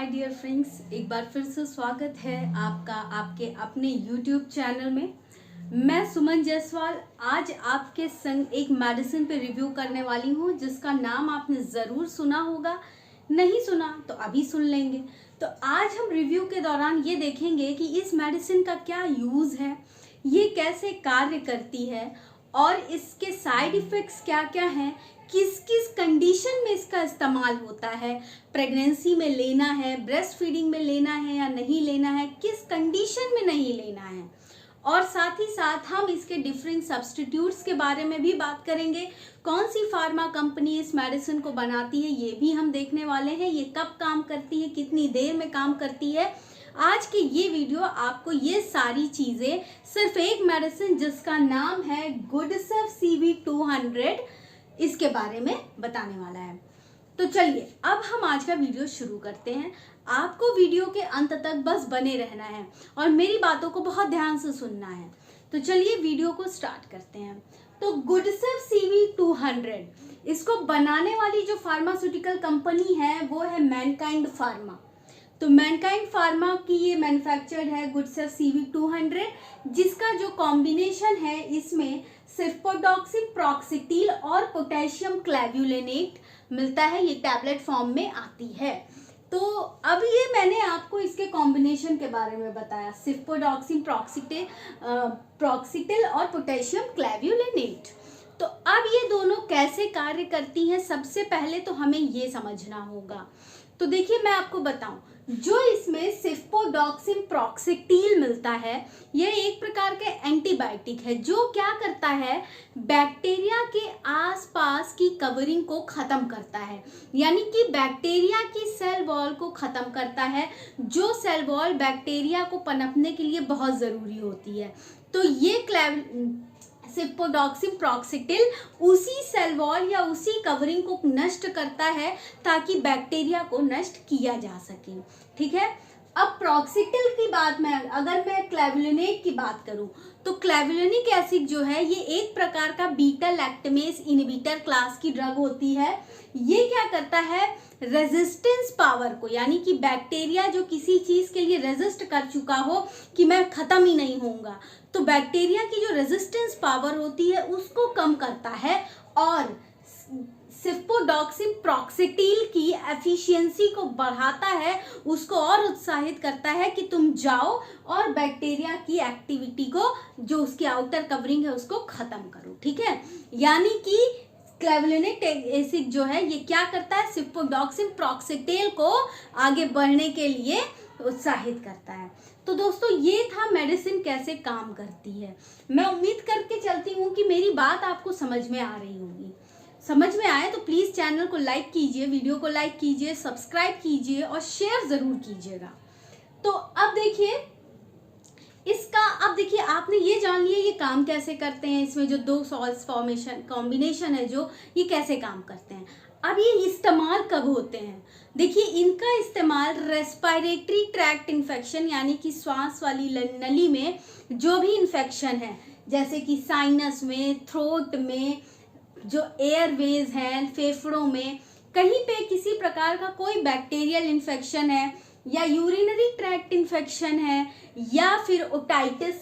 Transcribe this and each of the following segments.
Dear friends, एक बार फिर से स्वागत है आपका आपके अपने YouTube चैनल में। मैं सुमन जायसवाल आज आपके संग एक मेडिसिन पे रिव्यू करने वाली हूँ जिसका नाम आपने ज़रूर सुना होगा। नहीं सुना तो अभी सुन लेंगे। तो आज हम रिव्यू के दौरान ये देखेंगे कि इस मेडिसिन का क्या यूज़ है, ये कैसे कार्य करती है और इसके साइड इफ़ेक्ट्स क्या क्या हैं, किस किस कंडीशन में इसका इस्तेमाल होता है, प्रेगनेंसी में लेना है, ब्रेस्ट फीडिंग में लेना है या नहीं लेना है, किस कंडीशन में नहीं लेना है, और साथ ही साथ हम इसके डिफरेंट सब्स्टिट्यूट्स के बारे में भी बात करेंगे। कौन सी फार्मा कंपनी इस मेडिसिन को बनाती है ये भी हम देखने वाले हैं, ये कब काम करती है, कितनी देर में काम करती है। आज की ये वीडियो आपको ये सारी चीज़ें सिर्फ एक मेडिसिन जिसका नाम है गुडसेफ CV200 इसके बारे में बताने वाला है। तो चलिए अब हम आज का वीडियो शुरू करते हैं। आपको वीडियो के अंत तक बस बने रहना है और मेरी बातों को बहुत ध्यान से सुनना है। तो चलिए वीडियो को स्टार्ट करते हैं। तो गुडसेफ CV200 इसको बनाने वाली जो फार्मास्यूटिकल कंपनी है वो है मैनकाइंड फार्मा। तो मैनकाइंड फार्मा की ये मैन्युफैक्चर्ड है गुडसेफ CV200, जिसका जो कॉम्बिनेशन है इसमें सिफ्पोडॉक्सिन प्रॉक्सिटिल और पोटेशियम क्लेव्युलेनेट मिलता है। ये टैबलेट फॉर्म में आती है। तो अब ये मैंने आपको इसके कॉम्बिनेशन के बारे में बताया, सिफ्पोडॉक्सिन प्रॉक्सिटिल और पोटेशियम क्लेव्युलेनेट। तो अब ये दोनों कैसे कार्य करती हैं, सबसे पहले तो हमें ये समझना होगा। तो देखिए मैं आपको बताऊं, जो इसमें सिफ्पोडॉक्सिन प्रॉक्सिटिल मिलता है यह एक प्रकार के एंटीबायोटिक है जो क्या करता है, बैक्टीरिया के आसपास की कवरिंग को ख़त्म करता है, यानी कि बैक्टीरिया की सेल वॉल को ख़त्म करता है, जो सेल वॉल बैक्टीरिया को पनपने के लिए बहुत ज़रूरी होती है। तो ये सिफ्पोडॉक्सिन प्रॉक्सिटिल उसी सेल वॉल या उसी कवरिंग को नष्ट करता है ताकि बैक्टीरिया को नष्ट किया जा सके। ठीक है। अब प्रॉक्सिटिल की बात में अगर मैं क्लेव्युलिनेट की बात करूं तो क्लेव्युलिनिक एसिड जो है ये एक प्रकार का बीटा लैक्टमेज इनहिबिटर क्लास की ड्रग होती है। ये क्या करता है, रेजिस्टेंस पावर को, यानी कि बैक्टीरिया जो किसी चीज़ के लिए रेजिस्ट कर चुका हो कि मैं ख़त्म ही नहीं होऊंगा, तो बैक्टीरिया की जो रेजिस्टेंस पावर होती है उसको कम करता है और सिफ्पोडॉक्सिन प्रॉक्सिटिल की एफिशिएंसी को बढ़ाता है, उसको और उत्साहित करता है कि तुम जाओ और बैक्टीरिया की एक्टिविटी को, जो उसकी आउटर कवरिंग है, उसको ख़त्म करो। ठीक है। यानी कि क्लेव्युलिनिक एसिड जो है ये क्या करता है, सिफ्पोडॉक्सिन प्रॉक्सिटिल को आगे बढ़ने के लिए उत्साहित करता है। तो दोस्तों ये था मेडिसिन कैसे काम करती है। मैं उम्मीद करके चलती हूँ कि मेरी बात आपको समझ में आ रही होगी। समझ में आए तो प्लीज़ चैनल को लाइक कीजिए, वीडियो को लाइक कीजिए, सब्सक्राइब कीजिए और शेयर ज़रूर कीजिएगा। तो अब देखिए आपने ये जान लिया ये काम कैसे करते हैं, इसमें जो दो सॉल्ट्स फॉर्मेशन कॉम्बिनेशन है जो ये कैसे काम करते हैं। अब ये इस्तेमाल कब होते हैं, देखिए इनका इस्तेमाल रेस्पिरेटरी ट्रैक्ट इन्फेक्शन, यानी कि श्वास वाली नली में जो भी इन्फेक्शन है, जैसे कि साइनस में, थ्रोट में, जो एयरवेज हैं, फेफड़ों में, कहीं पे किसी प्रकार का कोई बैक्टीरियल इन्फेक्शन है या यूरिनरी ट्रैक्ट इन्फेक्शन है या फिर otitis,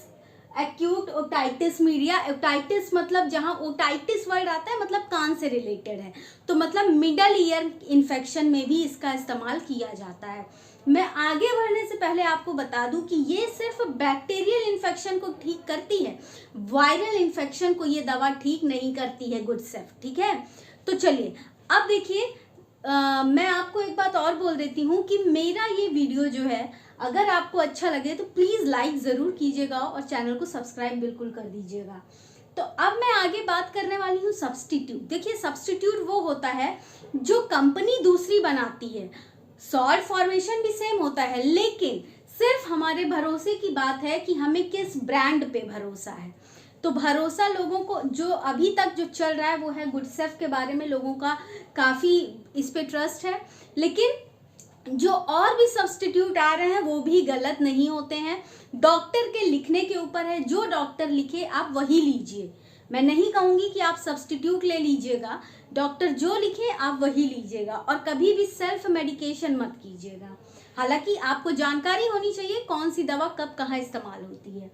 acute otitis media, otitis मतलब जहाँ ओटाइटिस वर्ड आता है मतलब कान से रिलेटेड है, तो मतलब मिडल ईयर इन्फेक्शन में भी इसका इस्तेमाल किया जाता है। मैं आगे बढ़ने से पहले आपको बता दूं कि ये सिर्फ बैक्टीरियल इन्फेक्शन को ठीक करती है, वायरल इन्फेक्शन को ये दवा ठीक नहीं करती है गुडसेफ। ठीक है। तो चलिए अब देखिए मैं आपको एक बात और बोल देती हूँ कि मेरा ये वीडियो जो है अगर आपको अच्छा लगे तो प्लीज़ लाइक ज़रूर कीजिएगा और चैनल को सब्सक्राइब बिल्कुल कर दीजिएगा। तो अब मैं आगे बात करने वाली हूँ सब्स्टिट्यूट। देखिए सब्स्टिट्यूट वो होता है जो कंपनी दूसरी बनाती है, सॉल्ट फॉर्मेशन भी सेम होता है, लेकिन सिर्फ हमारे भरोसे की बात है कि हमें किस ब्रांड पे भरोसा है। तो भरोसा लोगों को जो अभी तक जो चल रहा है वो है गुडसेफ के बारे में, लोगों का काफ़ी इस पे ट्रस्ट है, लेकिन जो और भी सब्स्टिट्यूट आ रहे हैं वो भी गलत नहीं होते हैं। डॉक्टर के लिखने के ऊपर है, जो डॉक्टर लिखे आप वही लीजिए। मैं नहीं कहूँगी कि आप सब्स्टिट्यूट ले लीजिएगा, डॉक्टर जो लिखे आप वही लीजिएगा और कभी भी सेल्फ मेडिकेशन मत कीजिएगा। हालांकि आपको जानकारी होनी चाहिए कौन सी दवा कब कहाँ इस्तेमाल होती है।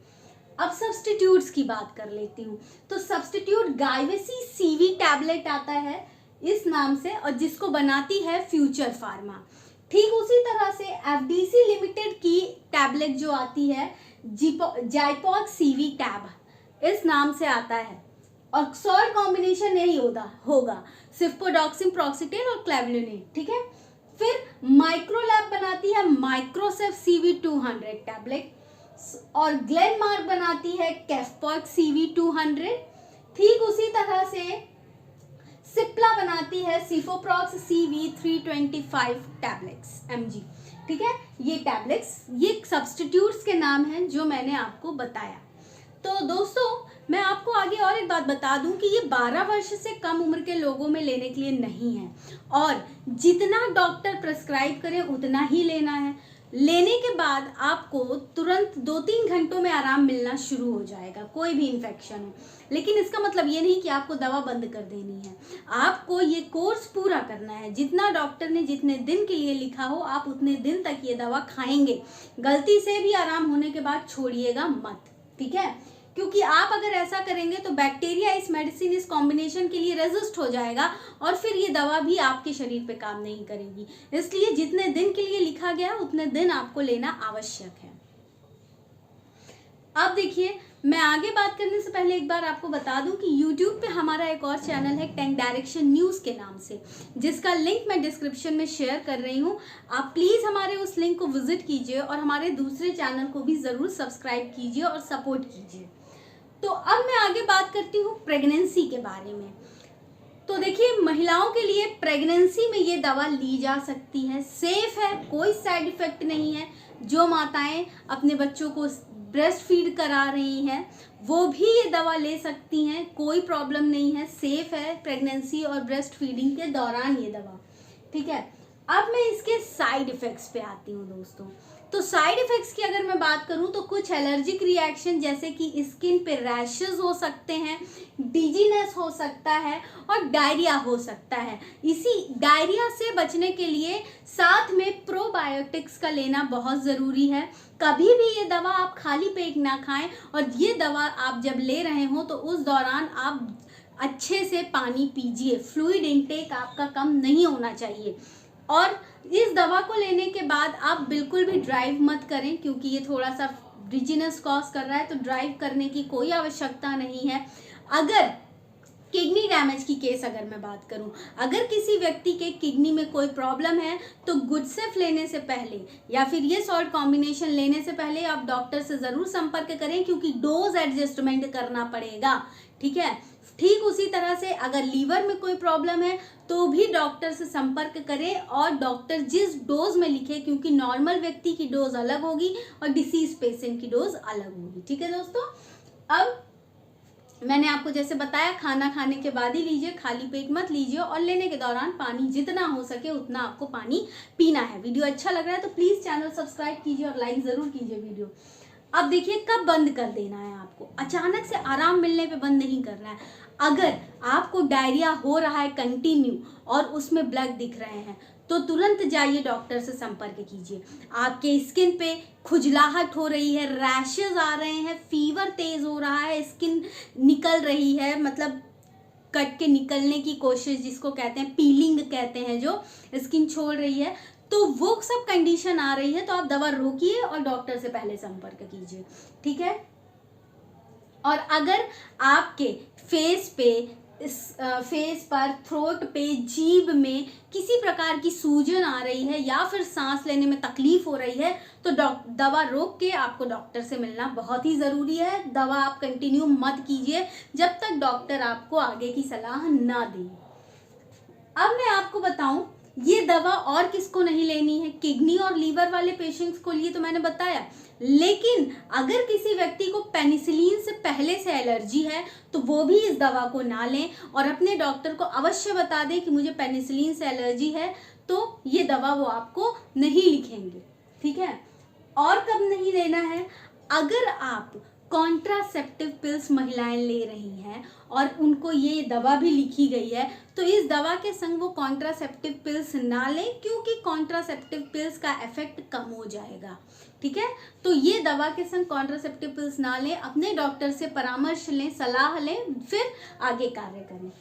अब सब्स्टिट्यूट्स की बात कर लेती हूँ। तो सब्स्टिट्यूट गाइवेसी सीवी टैबलेट आता है इस नाम से, और जिसको बनाती है फ्यूचर फार्मा। ठीक उसी तरह से एफडीसी लिमिटेड की टैबलेट जो आती है जाइपॉक्स सीवी टैब इस नाम से आता है, और सॉल्ट कॉम्बिनेशन नहीं होगा सिफ्पोडॉक्सिन प्रॉक्सिटेन और क्लेवलिन। ठीक है। फिर माइक्रोलैब बनाती है माइक्रोसेफ सीवी 200 टैबलेट, और ग्लेनमार्क बनाती है कैफपॉक्स सीवी 200। ठीक उसी तरह से सिप्ला बनाती है सिफोप्रॉक्स सीवी 325 टैबलेट्स mg। ठीक है। ये टैबलेट्स ये सब्स्टिट्यूट्स के नाम हैं जो मैंने आपको बताया। तो दोस्तों मैं आपको आगे और एक बात बता दूं कि ये 12 वर्ष से कम उम्र के लोगों में लेने के लिए नहीं है, और जितना डॉक्टर प्रेस्क्राइब करे उतना ही लेना है। लेने के बाद आपको तुरंत 2-3 घंटों में आराम मिलना शुरू हो जाएगा, कोई भी इन्फेक्शन हो। लेकिन इसका मतलब ये नहीं कि आपको दवा बंद कर देनी है, आपको ये कोर्स पूरा करना है। जितना डॉक्टर ने जितने दिन के लिए लिखा हो आप उतने दिन तक ये दवा खाएंगे। गलती से भी आराम होने के बाद छोड़िएगा मत। ठीक है। क्योंकि आप अगर ऐसा करेंगे तो बैक्टीरिया इस मेडिसिन इस कॉम्बिनेशन के लिए रेजिस्ट हो जाएगा, और फिर ये दवा भी आपके शरीर पे काम नहीं करेगी। इसलिए जितने दिन के लिए लिखा गया उतने दिन आपको लेना आवश्यक है। अब देखिए, मैं आगे बात करने से पहले एक बार आपको बता दूं कि YouTube पे हमारा एक और चैनल है टेक डायरेक्शन न्यूज के नाम से, जिसका लिंक मैं डिस्क्रिप्शन में शेयर कर रही हूं। आप प्लीज हमारे उस लिंक को विजिट कीजिए और हमारे दूसरे चैनल को भी जरूर सब्सक्राइब कीजिए और सपोर्ट कीजिए। तो अब मैं आगे बात करती हूँ प्रेगनेंसी के बारे में। तो देखिए, महिलाओं के लिए प्रेगनेंसी में ये दवा ली जा सकती है, सेफ है, कोई साइड इफेक्ट नहीं है। जो माताएं अपने बच्चों को ब्रेस्ट फीड करा रही हैं वो भी ये दवा ले सकती हैं, कोई प्रॉब्लम नहीं है, सेफ है प्रेगनेंसी और ब्रेस्ट फीडिंग के दौरान ये दवा। ठीक है। अब मैं इसके साइड इफेक्ट्स पे आती हूँ दोस्तों। तो साइड इफेक्ट्स की अगर मैं बात करूं तो कुछ एलर्जिक रिएक्शन जैसे कि स्किन पे रैशेस हो सकते हैं, डिजीनेस हो सकता है और डायरिया हो सकता है। इसी डायरिया से बचने के लिए साथ में प्रोबायोटिक्स का लेना बहुत ज़रूरी है। कभी भी ये दवा आप खाली पेट ना खाएं, और ये दवा आप जब ले रहे हो तो उस दौरान आप अच्छे से पानी पीजिए। फ्लूइड इनटेक आपका कम नहीं होना चाहिए। और इस दवा को लेने के बाद आप बिल्कुल भी ड्राइव मत करें, क्योंकि ये थोड़ा सा डिजीनेस कॉज कर रहा है, तो ड्राइव करने की कोई आवश्यकता नहीं है। अगर किडनी डैमेज की केस अगर मैं बात करूं, अगर किसी व्यक्ति के किडनी में कोई प्रॉब्लम है तो गुडसेफ लेने से पहले या फिर ये सॉल्ट कॉम्बिनेशन लेने से पहले आप डॉक्टर से ज़रूर संपर्क करें, क्योंकि डोज एडजस्टमेंट करना पड़ेगा। ठीक है। ठीक उसी तरह से अगर लीवर में कोई प्रॉब्लम है तो भी डॉक्टर से संपर्क करें, और डॉक्टर जिस डोज में लिखे, क्योंकि नॉर्मल व्यक्ति की डोज अलग होगी और डिसीज पेशेंट की डोज अलग होगी। ठीक है दोस्तों। अब मैंने आपको जैसे बताया, खाना खाने के बाद ही लीजिए, खाली पेट मत लीजिए, और लेने के दौरान पानी जितना हो सके उतना आपको पानी पीना है। वीडियो अच्छा लग रहा है तो प्लीज़ चैनल सब्सक्राइब कीजिए और लाइक ज़रूर कीजिए वीडियो। अब देखिए, कब बंद कर देना है आपको, अचानक से आराम मिलने पे बंद नहीं करना है। अगर आपको डायरिया हो रहा है कंटिन्यू और उसमें ब्लड दिख रहे हैं तो तुरंत जाइए डॉक्टर से संपर्क कीजिए। आपके स्किन पे खुजलाहट हो रही है, रैशेस आ रहे हैं, फीवर तेज हो रहा है, स्किन निकल रही है, मतलब कट के निकलने की कोशिश जिसको कहते हैं, पीलिंग कहते हैं, जो स्किन छोड़ रही है, तो वो सब कंडीशन आ रही है तो आप दवा रोकिए और डॉक्टर से पहले संपर्क कीजिए। ठीक है। और अगर आपके फेस पर, थ्रोट पे, जीभ में किसी प्रकार की सूजन आ रही है या फिर सांस लेने में तकलीफ हो रही है तो दवा रोक के आपको डॉक्टर से मिलना बहुत ही ज़रूरी है। दवा आप कंटिन्यू मत कीजिए जब तक डॉक्टर आपको आगे की सलाह ना दे। अब मैं आपको बताऊं, ये दवा और किसको नहीं लेनी है, किडनी और लीवर वाले पेशेंट्स को लिए तो मैंने बताया, लेकिन अगर किसी व्यक्ति को पेनिसिलिन से पहले से एलर्जी है तो वो भी इस दवा को ना लें, और अपने डॉक्टर को अवश्य बता दें कि मुझे पेनिसिलिन से एलर्जी है, तो ये दवा वो आपको नहीं लिखेंगे। ठीक है। और कब नहीं लेना है, अगर आप कॉन्ट्रासेप्टिव पिल्स महिलाएं ले रही हैं और उनको ये दवा भी लिखी गई है, तो इस दवा के संग वो कॉन्ट्रासेप्टिव पिल्स ना लें, क्योंकि कॉन्ट्रासेप्टिव पिल्स का इफेक्ट कम हो जाएगा। ठीक है, तो ये दवा के संग कॉन्ट्रासेप्टिव पिल्स ना लें, अपने डॉक्टर से परामर्श लें, सलाह लें, फिर आगे कार्य करें।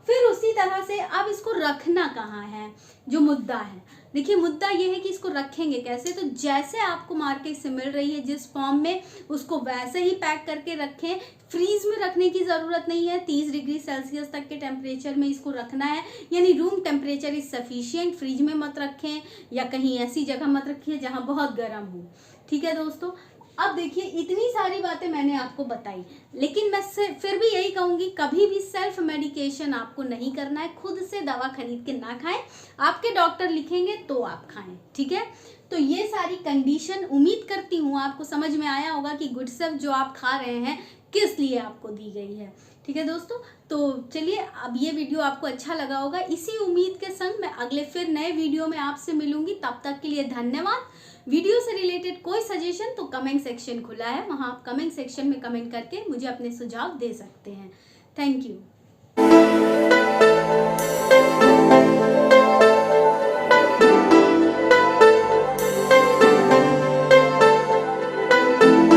फिर उसी तरह से अब इसको रखना कहाँ है, जो मुद्दा है। देखिए मुद्दा ये है कि इसको रखेंगे कैसे। तो जैसे आपको मार्केट से मिल रही है जिस फॉर्म में, उसको वैसे ही पैक करके रखें। फ्रीज में रखने की ज़रूरत नहीं है, 30 डिग्री सेल्सियस तक के टेम्परेचर में इसको रखना है, यानी room temperature is sufficient. Fridge में मत रखें या कहीं ऐसी जगह मत रखिए जहाँ बहुत गर्म हो। ठीक है दोस्तों, अब देखिए इतनी सारी बातें मैंने आपको बताई, लेकिन मैं फिर भी यही कहूँगी, कभी भी सेल्फ मेडिकेशन आपको नहीं करना है। खुद से दवा खरीद के ना खाएं, आपके डॉक्टर लिखेंगे तो आप खाएं। ठीक है, तो ये सारी कंडीशन उम्मीद करती हूँ आपको समझ में आया होगा कि गुड सेफ जो आप खा रहे हैं किस लिए आपको दी गई है। ठीक है दोस्तों, तो चलिए अब ये वीडियो आपको अच्छा लगा होगा। इसी उम्मीद के संग मैं अगले फिर नए वीडियो में आपसे मिलूंगी। तब तक के लिए धन्यवाद। वीडियो से रिलेटेड कोई सजेशन तो कमेंट सेक्शन खुला है, वहाँ आप कमेंट सेक्शन में कमेंट करके मुझे अपने सुझाव दे सकते हैं। Thank you.